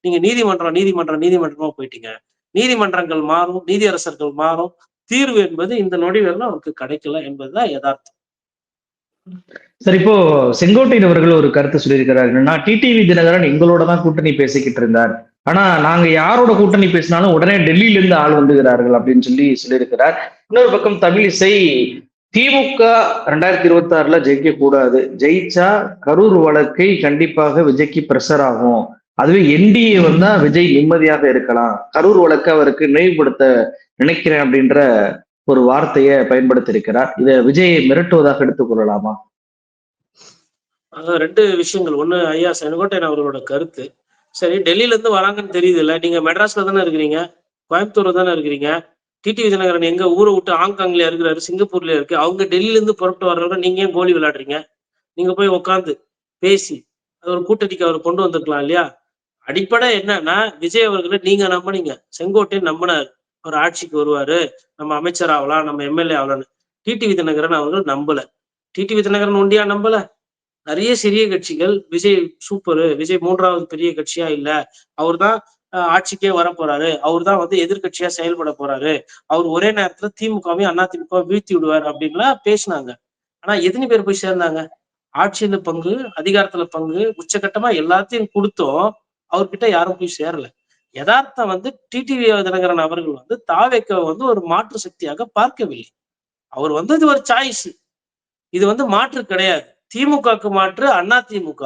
S1: நீங்க நீதிமன்றமா போயிட்டீங்க. நீதிமன்றங்கள் மாறும், நீதியரசர்கள் மாறும். தீர்வு என்பது இந்த நொடியில அவருக்கு கிடைக்கல என்பதுதான் எதார்த்தம்.
S2: சரி, இப்போ செங்கோட்டையன் அவர்கள் ஒரு கருத்து சொல்லியிருக்கிறார். என்னன்னா, டிடிவி தினகரன் எங்களோட தான் கூட்டணி பேசிக்கிட்டு இருந்தார். ஆனா நாங்க யாரோட கூட்டணி பேசினாலும் உடனே டெல்லியில இருந்து ஆள் வந்துகிறார்கள் அப்படின்னு சொல்லியிருக்கிறார். இன்னொரு பக்கம் தமிழிசை திமுக 2026ல ஜெயிக்க கூடாது. ஜெயிச்சா கரூர் வழக்கை கண்டிப்பாக விஜய்க்கு பிரஷர் ஆகும். அதுவே என்டிஏ வந்தா விஜய் நிம்மதியாக இருக்கலாம். கரூர் வழக்கு அவருக்கு நினைவுபடுத்த நினைக்கிறேன் அப்படின்ற ஒரு வார்த்தையை பயன்படுத்தியிருக்கிறார். இதை விஜயை மிரட்டுவதாக எடுத்துக் கொள்ளலாமா?
S1: 2 விஷயங்கள். ஒண்ணு ஐயா செங்கோட்டையன் அவர்களோட கருத்து. சரி டெல்லில இருந்து வராங்கன்னு தெரியுதுல்ல. நீங்க மெட்ராஸ்ல தானே இருக்கிறீங்க. கோயம்புத்தூர்ல தானே இருக்கிறீங்க. டிடிவி தினகரன் எங்க ஊர விட்டு ஹாங்காங்லயா இருக்கிறாரு, சிங்கப்பூர்லயா இருக்கு. அவங்க டெல்லில இருந்து புறப்பட்டு வர்றவங்க நீங்க ஏன் கோலி விளையாடுறீங்க? நீங்க போய் உட்கார்ந்து பேசி, அது ஒரு கூட்டணிக்கு அவர கொண்டு வந்திருக்கலாம் இல்லையா? அடிப்படை என்னன்னா, விஜய் அவர்கள நீங்க நம்புனீங்க. செங்கோட்டையன் நம்புனாரு. அவர் ஆட்சிக்கு வருவாரு. நம்ம அமைச்சர் ஆகலாம், நம்ம எம்எல்ஏ ஆகலாம்ன்னு. டிடிவி தினகரன் அவர்கள் நம்பல. டிடிவி தினகரன் ஒண்டியா நம்பல? நெறைய சிறிய கட்சிகள் விஜய் சூப்பரு. விஜய் 3வது பெரிய கட்சியா இல்ல. அவர் தான் ஆட்சிக்கே வரப்போறாரு. அவர் தான் வந்து எதிர்க்கட்சியா செயல்பட போறாரு. அவர் ஒரே நேரத்துல திமுகவையும், அதிமுகவையும் வீழ்த்தி விடுவாரு அப்டின்லாம் பேசுனாங்க. ஆனா எத்தன பேர் போய் சேர்ந்தாங்க? ஆட்சியில பங்கு, அதிகாரத்துல பங்கு, உச்சகட்டமா எல்லாத்தையும் குடுத்தும், அவர்கிட்ட யாரும் போய் சேரல. எதார்த்தம் வந்து டிடிவி தினகரன் அவர்கள் வந்து தாவேக்காவ வந்து ஒரு மாற்று சக்தியாக பார்க்கவில்லை. அவர் வந்து இது ஒரு சாய்ஸ். இது வந்து மாற்று கிடையாது. திமுகக்கு மாற்று அதிமுக.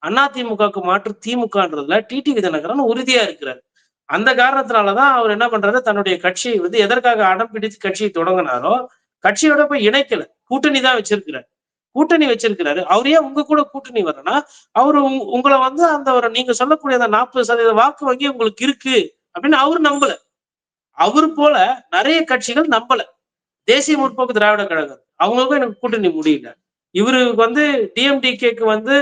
S1: அதிமுகக்கு மாற்று திமுகன்றதுல டிடிவி தினகரன் உறுதியா இருக்கிறார். அந்த காரணத்தினால தான் அவர் என்ன பண்றாரு, தன்னுடைய கட்சியை வந்து எதற்காக அடம் பிடித்து கட்சியை தொடங்குனாரோ, கட்சியோட போய் இணைக்கல. கூட்டணி தான் வச்சிருக்கிறார். கூட்டணி வச்சிருக்கிறாரு. அவர் ஏன் உங்க கூட கூட்டணி வரலன்னா, அவரு உங்கள வந்து அந்த ஒரு நீங்க சொல்லக்கூடிய அந்த 40% வாக்கு வங்கி உங்களுக்கு இருக்கு அப்படின்னு அவரு நம்பல. அவரு போல நெறைய கட்சிகள் நம்பல. தேசிய முற்போக்கு திராவிட கழகம். அவங்களுக்கும் எனக்கு கூட்டணி முடியல. இவருக்கு வந்து டிஎம்டிகேக்கு வந்து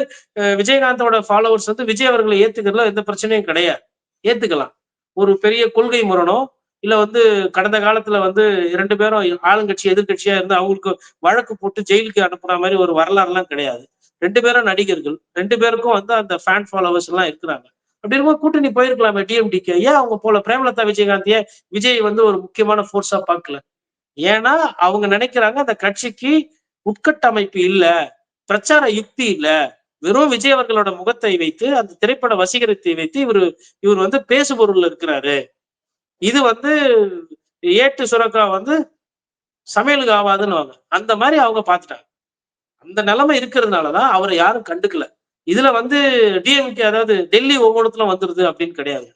S1: விஜயகாந்தோட ஃபாலோவர்ஸ் வந்து விஜய் அவர்களை ஏத்துக்கிறதுல எந்த பிரச்சனையும் கிடையாது. ஏத்துக்கலாம். ஒரு பெரிய கொள்கை முரணோ, இல்ல வந்து கடந்த காலத்துல வந்து 2 பேரும் ஆளுங்கட்சி, எதிர்க்கட்சியா இருந்து அவங்களுக்கு வழக்கு போட்டு ஜெயிலுக்கு அனுப்புன மாரி ஒரு வரலாறுலாம் கிடையாது. 2 பேரும் நடிகர்கள். 2 பேருக்கும் வந்து அந்த ஃபேன் ஃபாலோவர்ஸ் எல்லாம் இருக்கிறாங்க. அப்படி இருக்கும்போது கூட்டணி போயிருக்கலாமே டிஎம்டிக்கு. ஏன் அவங்க போல? பிரேமலதா விஜயகாந்த் ஏன் விஜய் வந்து ஒரு முக்கியமான ஃபோர்ஸா பார்க்கல? ஏன்னா அவங்க நினைக்கிறாங்க அந்த கட்சிக்கு உட்கட்டமைப்பு இல்ல, பிரச்சார யுக்தி இல்ல. வெறும் விஜய் அவர்களோட முகத்தை வைத்து, அந்த திரைப்பட வசீகரத்தை வைத்து இவர் வந்து பேசுபொருள்ல இருக்கிறாரு. இது வந்து ஏட்டு சுரக்கா வந்து சமையலுக்கு ஆவாதுன்னுவாங்க. அந்த மாரி அவங்க பார்த்துட்டாங்க. அந்த நிலைமை இருக்கிறதுனால தான் அவர யாரும் கண்டுக்கல. இதுல வந்து டிஎம்கே அதாவது டெல்லி ஒவ்வொன்னுத்துல வந்துருது அப்படின்னு கிடையாது.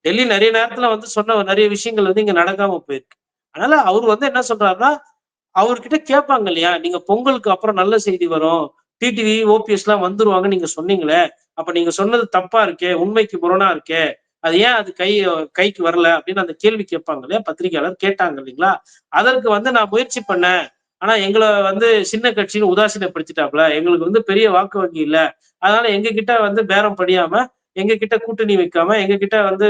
S1: டெல்லி நெறைய நேரத்துல வந்து சொன்ன நெறைய விஷயங்கள் வந்து இங்க நடக்காம போயிருக்கு. அதனால அவரு வந்து என்ன சொல்றாருன்னா, அவர்கிட்ட கேட்பாங்க இல்லையா? நீங்க பொங்கலுக்கு அப்புறம் நல்ல செய்தி வரும். டிடிவி, ஓபிஎஸ்லாம் வந்துருவாங்கன்னு நீங்க சொன்னீங்களே. அப்ப நீங்க சொன்னது தப்பா இருக்கே. உண்மைக்கு புறனா இருக்கே. அது ஏன் அது கைக்கு வரல அப்படின்னு அந்த கேள்வி கேட்பாங்க இல்லையா? பத்திரிகையாளர் கேட்டாங்க இல்லைங்களா? அதற்கு வந்து நான் முயற்சி பண்ணேன். ஆனா எங்கள வந்து சின்ன கட்சின்னு உதாசீனப்படுத்திட்டாப்ல. எங்களுக்கு வந்து பெரிய வாக்கு வங்கி இல்ல. அதனால எங்க கிட்ட வந்து பேரம் படியாம, எங்க கிட்ட கூட்டணி வைக்காம, எங்க கிட்ட வந்து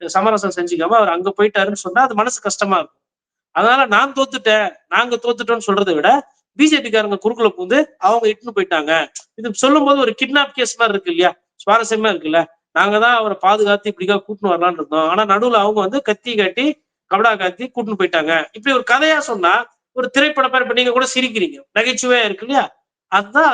S1: சமரசம் செஞ்சுக்காம அவர் அங்க போயிட்டாருன்னு சொன்னா, அது மனசு கஷ்டமா இருக்கும். அதனால நான் தோத்துட்டேன், நாங்க தோத்துட்டோம்ன்னு சொல்றத விட, பிஜேபிக்காரங்க குறுக்குல புகுந்து அவங்க இட்டுன்னு போயிட்டாங்க. இது சொல்லும்போது ஒரு கிட்னாப் கேஸ் மாரி இருக்கு இல்லையா? சுவாரஸ்யமா இருக்குல்ல. நாங்க தான் அவர பாதுகாத்து இப்படிக்கா கூட்டின்னு வரலான்னு இருந்தோம். ஆனா நடுவுல அவங்க வந்து கத்தி காட்டி, கபடா காட்டி கூட்டின்னு போயிட்டாங்க. இப்படி ஒரு கதையா சொன்னா, ஒரு திரைப்படம் மாரி இப்ப நீங்க கூட சிரிக்கிறீங்க. நகைச்சுவையா இருக்கு இல்லையா? அதுதான்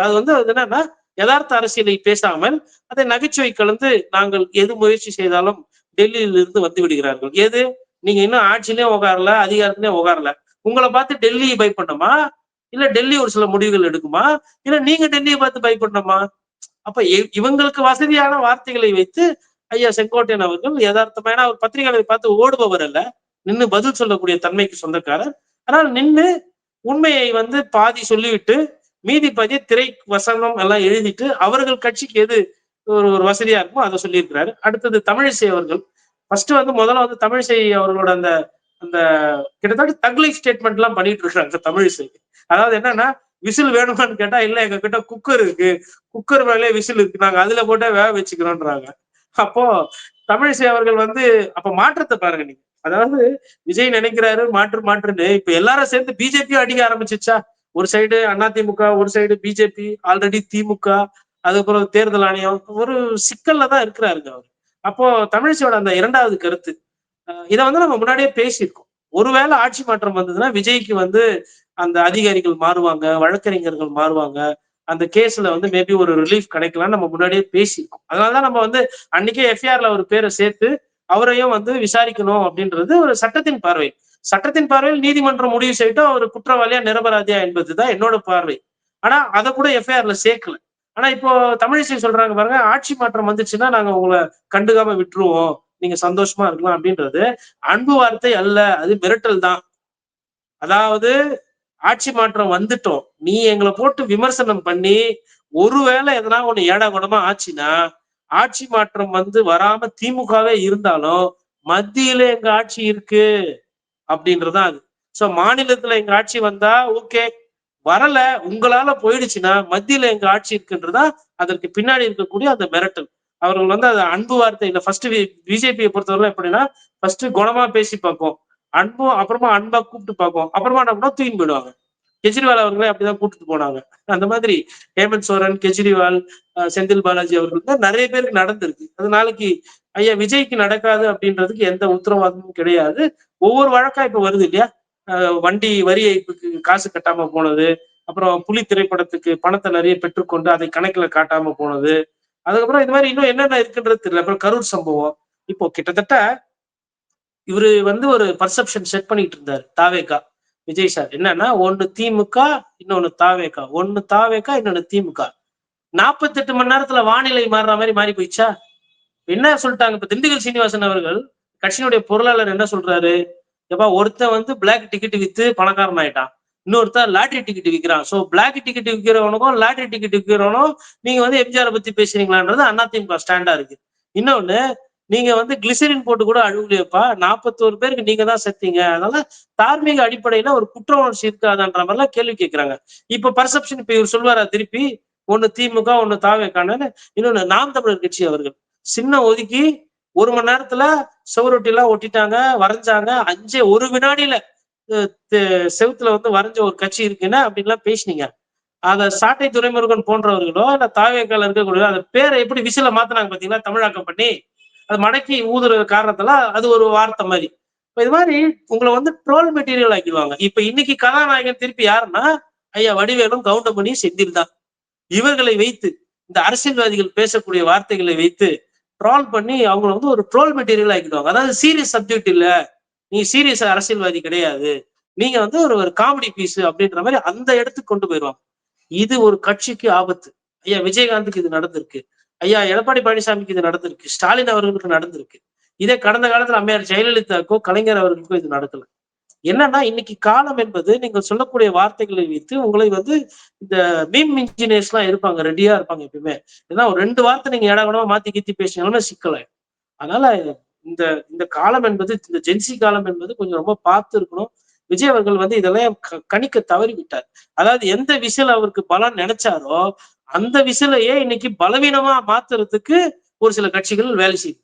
S1: அது வந்து அது என்னன்னா, எதார்த்த அரசியலை பேசாமல், அதை நகைச்சுவை கலந்து நாங்கள் எது முயற்சி செய்தாலும் டெல்லியில இருந்து வந்து விடுகிறார்கள். எது? நீங்க இன்னும் ஆட்சியிலயும் உட்காரல, அதிகாரத்திலயும் உட்காரல. உங்கள பார்த்து டெல்லி பயப்படணுமா? இல்ல டெல்லி ஒரு சில முடிவுகள் எடுக்குமா? இல்ல நீங்க டெல்லிய பார்த்து பயப்படணுமா? அப்ப இவங்களுக்கு வசதியான வார்த்தைகளை வைத்து ஐயா செங்கோட்டையன் அவர்கள் எதார்த்தமா ஏன்னா அவர் பத்திரிகையாளரை பார்த்து ஓடுபவர் அல்ல. நின்னு பதில் சொல்லக்கூடிய தன்மைக்கு சொந்தக்காரர். ஆனால் நின்னு உண்மையை வந்து பாதி சொல்லிவிட்டு, மீதி பாதிய திரை வசனம் எல்லாம் எழுதிட்டு, அவர்கள் கட்சிக்கு எது ஒரு ஒரு வசதியா இருக்குமோ அத சொல்லியிருக்கிறாரு. அடுத்தது தமிழிசை அவர்கள். ஃபர்ஸ்ட் வந்து முதல்ல வந்து தமிழிசை அவர்களோட அந்த அந்த கிட்டத்தட்ட தக் லைஃப் ஸ்டேட்மெண்ட் எல்லாம் பண்ணிட்டு இருக்காங்க தமிழிசை. அதாவது என்னன்னா, விசில் வேணுமான்னு கேட்டா, இல்ல எங்க கிட்ட குக்கர் இருக்கு. குக்கர் மேலயே விசில் இருக்கு. நாங்க அதுல போட்டே வேக வச்சுக்கிறோம்ன்றாங்க. அப்போ தமிழிசை அவர்கள் வந்து அப்ப மாற்றத்த பாருங்க நீங்க. அதாவது விஜய் நினைக்கிறாரு மாற்றுன்னு, இப்ப எல்லாரும் சேர்ந்து பிஜேபியும் அடிக்க ஆரம்பிச்சுச்சா? ஒரு சைடு அதிமுக, ஒரு சைடு பிஜேபி, ஆல்ரெடி திமுக, அதுக்கப்புறம் தேர்தல் ஆணையம். ஒரு சிக்கல்ல தான் இருக்கிறாருங்க அவரு. அப்போ தமிழிசையோட அந்த 2வது கருத்து. இத வந்து நம்ம முன்னாடியே பேசியிருக்கோம். ஒருவேளை ஆட்சி மாற்றம் வந்ததுன்னா, விஜய்க்கு வந்து அந்த அதிகாரிகள் மாறுவாங்க, வழக்கறிஞர்கள் மாறுவாங்க. அந்த கேஸ்ல வந்து மேபி ஒரு ரிலீஃப் கிடைக்கலாம்னு நம்ம முன்னாடியே பேசியிருக்கோம். அதனால தான் நம்ம வந்து அன்னைக்கே எஃப்ஐஆர்ல அவர் பேர சேர்த்து, அவரையும் வந்து விசாரிக்கணும் அப்படின்றது ஒரு சட்டத்தின் பார்வை. சட்டத்தின் பார்வையில் நீதிமன்றம் முடிவு செய்யட்டும், அவர் குற்றவாளியா, நிரபராதியா என்பதுதான் என்னோட பார்வை. ஆனா அத கூட எஃப்ஐஆர்ல சேர்க்கல. ஆனா இப்போ தமிழிசை சொல்றாங்க பாருங்க, ஆட்சி மாற்றம் வந்துச்சுன்னா நாங்க உங்கள கண்டுக்காம விட்டுருவோம். நீங்க சந்தோஷமா இருக்கலாம் அப்படின்றது அன்பு வார்த்தை அல்ல. அது மிரட்டல் தான். அதாவது ஆட்சி மாற்றம் வந்துட்டோம். நீ எங்கள போட்டு விமர்சனம் பண்ணி, ஒருவேளை எதனா ஒண்ணு ஏடாகூடமா ஆச்சுன்னா, ஆட்சி மாற்றம் வந்து வராம திமுகவே இருந்தாலும், மத்தியில எங்க ஆட்சி இருக்கு அப்படின்றது தான் அது. சோ மாநிலத்துல எங்க ஆட்சி வந்தா ஓகே. வரல, உங்களால போயிடுச்சுன்னா, மத்தியில எங்க ஆட்சி இருக்குன்றதுதான் அதற்கு பின்னாடி இருக்கக்கூடிய அந்த மிரட்டல். அவர்கள் வந்து அத அன்பு வார்த்தையில ஃபர்ஸ்ட் பிஜேபியை பொறுத்தவரை எப்படின்னா, ஃபர்ஸ்ட் குணமா பேசி பார்ப்போம். அன்பும் அப்புறமா அன்பா கூப்பிட்டு பார்ப்போம். அப்புறமா என்ன பண்ணுவோம் தூக்கின்னு போயிடுவாங்க. கெஜ்ரிவால் அவர்களே அப்படிதான் கூட்டிட்டு போனாங்க. அந்த மாதிரி ஹேமந்த் சோரன், கெஜ்ரிவால், செந்தில் பாலாஜி அவர்கள் தான் நெறைய பேருக்கு நடந்திருக்கு. அது நாளைக்கு ஐயா விஜய்க்கு நடக்காது அப்படின்றதுக்கு எந்த உத்தரவாதமும் கிடையாது. ஒவ்வொரு வழக்கா இப்ப வருது இல்லையா? வண்டி வரி ஏய்ப்புக்கு காசு கட்டாம போனது. அப்புறம் புலி திரைப்படத்துக்கு பணத்த நெறைய பெற்றுக்கொண்டு அதை கணக்குல காட்டாம போனது. அதுக்கப்புறம் இது மாரி இன்னும் என்னென்ன இருக்குன்றது தெரியல. அப்புறம் கரூர் சம்பவம். இப்போ கிட்டத்தட்ட இவரு வந்து ஒரு பர்செப்ஷன் செட் பண்ணிட்டு இருந்தாரு. தாவேகா. விஜய் சார். என்னன்னா, ஒண்ணு திமுக, இன்னொன்னு தாவேகா. ஒண்ணு தாவேகா, இன்னொன்னு திமுக. 48 மணி நேரத்துல வானிலை மாறுற மாரி மாறி போயிடுச்சா? என்ன சொல்ட்டாங்க, இப்ப திண்டுக்கல் சீனிவாசன் அவர்கள், கட்சியினுடைய பொருளாளர் என்ன சொல்றாரு? எப்பா ஒருத்தன் வந்து பிளாக் டிக்கெட் வித்து பணக்காரன் ஆயிட்டான். இன்னொருத்தன் லாட்டரி டிக்கெட் விக்கிறான். சோ பிளாக் டிக்கெட் விக்கிறவனுக்கும், லாட்டரி டிக்கெட் விக்கிறவனும், நீங்க வந்து எம்ஜிஆர பத்தி பேசுறீங்களான்றது அதிமுக ஸ்டாண்டா இருக்கு. இன்னொன்னு, நீங்க வந்து கிளிசரின் போட்டு கூட அழுவலையேப்பா. 41 பேருக்கு நீங்க தான் செத்தீங்க. அதனால தார்மீக அடிப்படையில ஒரு குற்ற உணர்ச்சி இருக்காதான்ற மாரிலாம் கேள்வி கேட்கிறாங்க. இப்ப பர்செப்ஷன் இப்ப இவர் சொல்வாரா திருப்பி? ஒண்ணு திமுக, ஒண்ணு தாவேகான்னு. இன்னொன்னு நாம் தமிழர் கட்சி அவர்கள். சின்னம் ஒதுக்கி 1 மணி நேரத்துல சுவரொட்டிலாம் ஒட்டிட்டாங்க, வரைஞ்சாங்க. 1 வினாடியில அ தெ செவுத்துல வந்து வரைஞ்ச ஒரு கட்சி இருக்குன்னா, அப்படின்லாம் பேசினீங்க. அத சாட்டை துரைமுருகன் போன்றவர்களோ இல்ல தாவேக்கால இருக்கக்கூடிய அந்த பேரை எப்படி விசில மாத்துனாங்க பாத்தீங்களா, தமிழாக்கம் பண்ணி அது மடக்கி ஊதுற காரணத்தால அது ஒரு வார்த்தை மாதிரி. இப்ப இது மாதிரி உங்களை வந்து ட்ரோல் மெட்டீரியல் ஆக்கிடுவாங்க. இப்ப இன்னைக்கு கதாநாயகன் திருப்பி யாருன்னா ஐயா வடிவேலும் கவுண்டமணி செந்தில் தான். இவர்களை வைத்து இந்த அரசியல்வாதிகள் பேசக்கூடிய வார்த்தைகளை வைத்து ட்ரோல் பண்ணி அவங்கள வந்து ஒரு ட்ரோல் மெட்டீரியல் ஆக்கிடுவாங்க. அதாவது சீரியஸ் சப்ஜெக்ட் இல்ல, நீ சீரியஸ் அரசியல்வாதி கிடையாது, நீங்க வந்து ஒரு ஒரு காமெடி பீஸ் அப்படின்ற மாதிரி அந்த இடத்துக்கு கொண்டு போயிருவாங்க. இது ஒரு கட்சிக்கு ஆபத்து. ஐயா விஜயகாந்துக்கு இது நடந்திருக்கு, ஐயா எடப்பாடி பழனிசாமிக்கு இது நடந்திருக்கு, ஸ்டாலின் அவர்களுக்கு நடந்திருக்கு. இதே கடந்த காலத்துல அம்மையார் ஜெயலலிதாக்கோ கலைஞர் அவர்களுக்கோ இது நடக்கல. என்னன்னா இன்னைக்கு காலம் என்பது நீங்க சொல்லக்கூடிய வார்த்தைகளை வைத்து உங்களை வந்து இந்த மீம் இன்ஜினியர்ஸ் எல்லாம் இருப்பாங்க, ரெடியா இருப்பாங்க எப்பயுமே. ஏன்னா ஒரு 2 வார்த்தை நீங்க ஏடாகூடமா மாத்தி கீத்தி பேசினாலுமே சிக்கல. அதனால இந்த இந்த காலம் என்பது இந்த ஜென்சி காலம் என்பது கொஞ்சம் ரொம்ப பார்த்து இருக்கணும். விஜய் அவர்கள் வந்து இதெல்லாம் கணிக்க தவறி விட்டார். அதாவது எந்த விசில் அவருக்கு பலம் நினைச்சாரோ அந்த விசிலையே இன்னைக்கு பலவீனமா மாத்துறதுக்கு ஒரு சில கட்சிகள் வேலை செய்து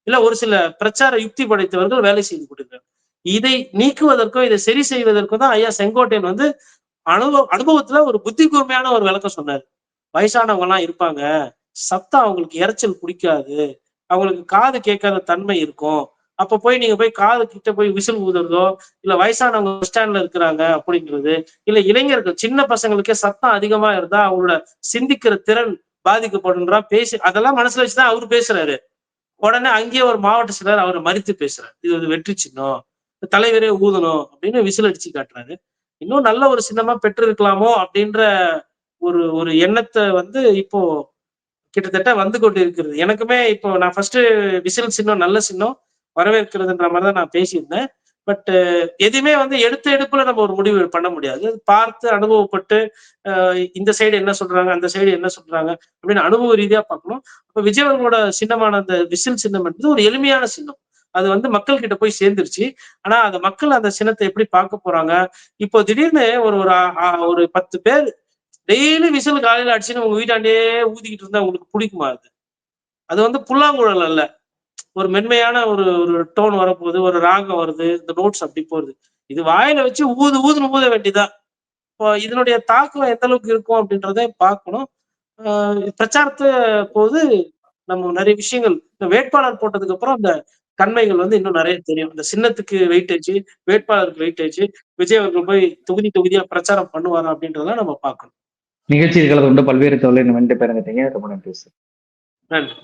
S1: இல்ல ஒரு சில பிரச்சார யுக்தி படைத்தவர்கள் வேலை செய்து கொண்டிருக்கிறார். இதை நீக்குவதற்கோ இதை சரி செய்வதற்கோ தான் ஐயா செங்கோட்டையன் வந்து அனுபவத்துல ஒரு புத்தி கூர்மையான ஒரு விளக்கம் சொன்னாரு. வயசானவங்க எல்லாம் இருப்பாங்க, சத்தம் அவங்களுக்கு இரைச்சல் பிடிக்காது, அவங்களுக்கு காது கேட்காத தன்மை இருக்கும். அப்ப போய் நீங்க போய் காது கிட்ட போய் விசில் ஊதுறதோ இல்ல வயசானவங்க பஸ் ஸ்டாண்ட்ல இருக்கிறாங்க அப்படிங்கிறது இல்ல இளைஞர்கள் சின்ன பசங்களுக்கே சத்தம் அதிகமா இருந்தா அவங்களோட சிந்திக்கிற திறன் பாதிக்கப்படுன்றா பேசி அதெல்லாம் மனசுல வச்சுதான் அவரு பேசுறாரு. உடனே அங்கேயே ஒரு மாவட்ட செயலர் அவரை மறித்து பேசுறாரு. இது ஒரு வெற்றி சின்னம், தலைவரே ஊதணும் அப்படின்னு விசில் அடிச்சு காட்டுறாரு. இன்னும் நல்ல ஒரு சின்னமா பெற்றிருக்கலாமோ அப்படின்ற ஒரு ஒரு எண்ணத்தை வந்து இப்போ கிட்டத்தட்ட வந்து கொண்டு இருக்கிறது. எனக்குமே இப்போ நான் ஃபர்ஸ்ட் விசில் சின்னம் நல்ல சின்னம் வரவேற்கிறதுன்ற மாதிரிதான் நான் பேசியிருந்தேன். பட் எதுவுமே வந்து எடுத்த எடுப்புல நம்ம ஒரு முடிவு பண்ண முடியாது. பார்த்து அனுபவப்பட்டு இந்த சைடு என்ன சொல்றாங்க, அந்த சைடு என்ன சொல்றாங்க அப்படின்னு அனுபவ ரீதியா பார்க்கணும். அப்ப விஜய் அவர்களோட சின்னமான அந்த விசில் சின்னம் என்பது ஒரு எளிமையான சின்னம். அது வந்து மக்கள் கிட்ட போய் சேர்ந்துருச்சு. ஆனா அந்த மக்கள் அந்த சின்னத்தை எப்படி பார்க்க போறாங்க? இப்போ திடீர்னு ஒரு ஒரு ஒரு 10 பேர் டெய்லி விசில் காலையில அடிச்சுன்னு உங்க வீட்டாண்டே ஊதிக்கிட்டு இருந்தா உங்களுக்கு பிடிக்குமா அது? அது வந்து புல்லாங்குழல் அல்ல. ஒரு மென்மையான ஒரு ஒரு டோன் வரப்போகுது, ஒரு ராகம் வருது, இந்த நோட்ஸ் அப்படி போகுது. இது வாயில வச்சு ஊதுன்னு ஊத வேண்டியதுதான். இப்போ இதனுடைய தாக்கம் எந்த அளவுக்கு இருக்கும் அப்படின்றத பார்க்கணும். பிரச்சாரத்த போது நம்ம நிறைய விஷயங்கள் இந்த வேட்பாளர் போட்டதுக்கு அப்புறம் அந்த தன்மைகள் வந்து இன்னும் நிறைய தெரியும். இந்த சின்னத்துக்கு வெயிட்டேஜ், வேட்பாளருக்கு வெயிட்டேஜ், விஜய் அவர்கள் போய் தொகுதி தொகுதியா பிரச்சாரம் பண்ணுவாரா அப்படின்றத நம்ம பார்க்கணும்.
S2: நிகழ்ச்சியில் கலந்து கொண்டு பல்வேறு தகவலை நம்ம பேருங்க. ரொம்ப நன்றி சார்.
S1: நன்றி.